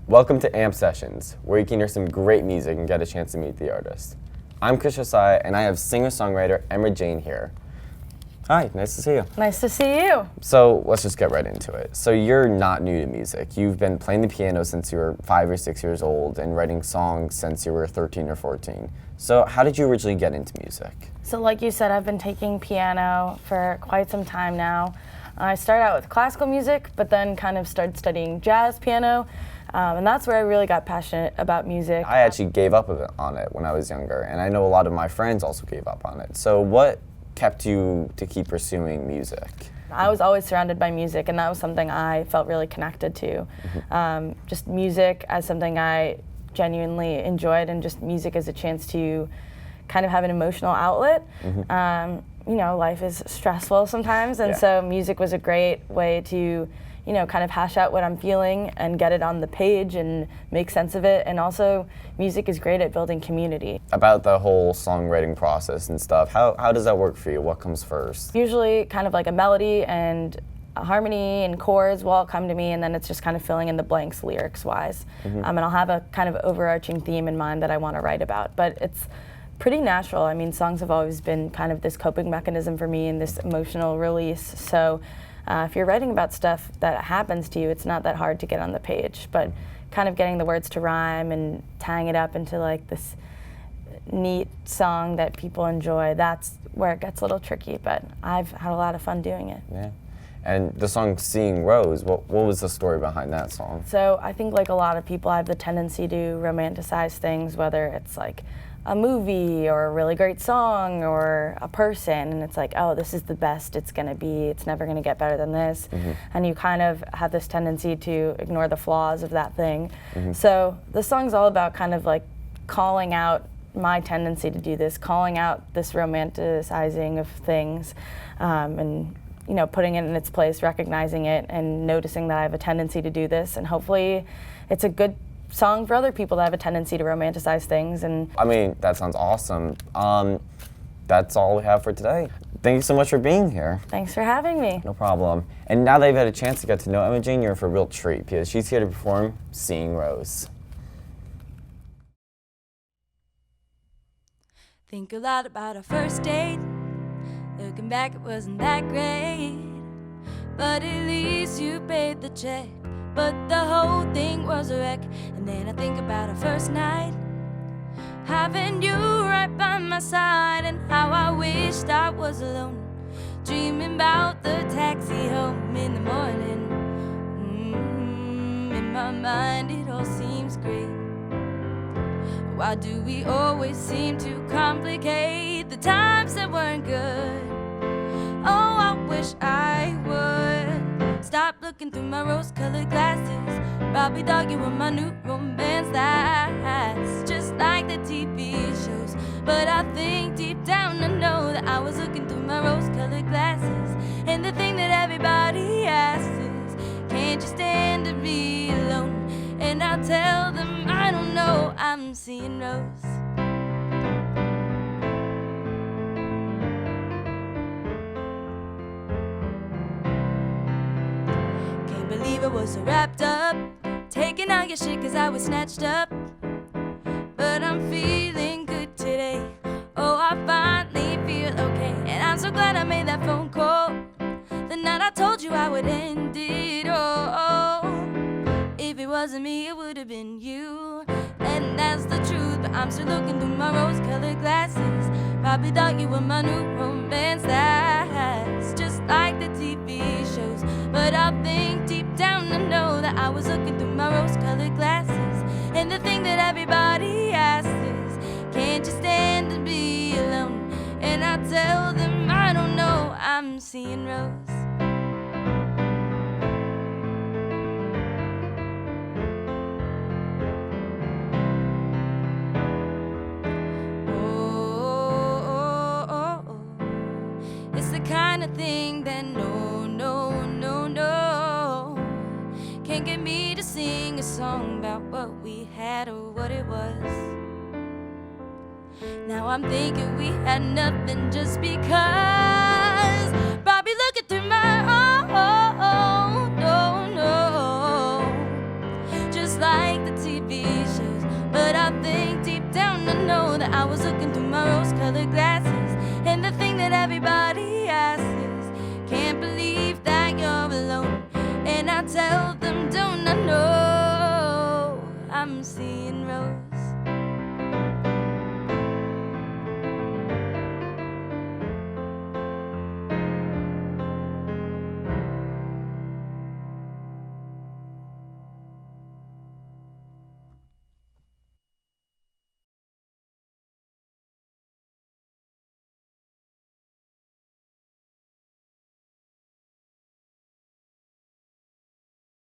Welcome to AMP Sessions, where you can hear some great music and get a chance to meet the artist. I'm Josiah, and I have singer-songwriter Jayne here. Hi, nice to see you. Nice to see you. So let's just get right into it. So you're not new to music. You've been playing the piano since you were 5 or 6 years old and writing songs since you were 13 or 14. So how did you originally get into music? So like you said, I've been taking piano for quite some time now. I started out with classical music, but then kind of started studying jazz piano, and that's where I really got passionate about music. I actually gave up on it when I was younger, and I know a lot of my friends also gave up on it. So what kept you to keep pursuing music? I was always surrounded by music, and that was something I felt really connected to. Just music as something I genuinely enjoyed, and just music as a chance to kind of have an emotional outlet. You know, life is stressful sometimes, and so music was a great way to, you know, kind of hash out what I'm feeling and get it on the page and make sense of it. And also, music is great at building community. About the whole songwriting process and stuff, how does that work for you? What comes first? Usually kind of like a melody and a harmony and chords will all come to me, and then it's just kind of filling in the blanks lyrics-wise. And I'll have a kind of overarching theme in mind that I want to write about, but it's pretty natural. I mean, songs have always been kind of this coping mechanism for me and this emotional release. So if you're writing about stuff that happens to you, it's not that hard to get on the page, but kind of getting the words to rhyme and tying it up into like this neat song that people enjoy, that's where it gets a little tricky, but I've had a lot of fun doing it. Yeah. And the song Seeing Rose, what was the story behind that song? So I think like a lot of people, I have the tendency to romanticize things, whether it's like a movie or a really great song or a person, and it's like, oh, this is the best it's gonna be, it's never gonna get better than this. And you kind of have this tendency to ignore the flaws of that thing. So the song's all about kind of like calling out my tendency to do this, calling out this romanticizing of things, and you know, putting it in its place, recognizing it, and noticing that I have a tendency to do this, and hopefully it's a good song for other people that have a tendency to romanticize things. And I mean, that sounds awesome. That's all we have for today. Thank you so much for being here. Thanks for having me. No problem. And now that you've had a chance to get to know Jayne, you're in for a real treat because she's here to perform Seeing Rose. Think a lot about our first date. Looking back, it wasn't that great, but at least you paid the check. But the whole thing was a wreck. And then I think about our first night, having you right by my side, and how I wished I was alone, dreaming about the taxi home in the morning. In my mind it all seems great. Why do we always seem to complicate the times that weren't good? Oh, I wish I would stop looking through my rose-colored glasses. Probably dog you with my new romance that's just like the TV shows. But I think deep down I know that I was looking through my rose-colored glasses. And the thing that everybody asks is, can't you stand to be alone? And I tell them I don't know, I'm seeing rose. Believe I was so wrapped up, taking all your shit cause I was snatched up. But I'm feeling good today. Oh, I finally feel okay. And I'm so glad I made that phone call the night I told you I would end it all. If it wasn't me, it would have been you. And that's the truth, but I'm still looking through my rose-colored glasses. Probably thought you were my new romance that's just like the TV shows. But I think deep down I know that I was looking through my rose-colored glasses. And the thing that everybody asks is, can't you stand to be alone? And I tell them I don't know, I'm seeing rose. Kind of thing that no can't get me to sing a song about what we had or what it was. Now I'm thinking we had nothing just because. Probably looking through my just like seeing rose.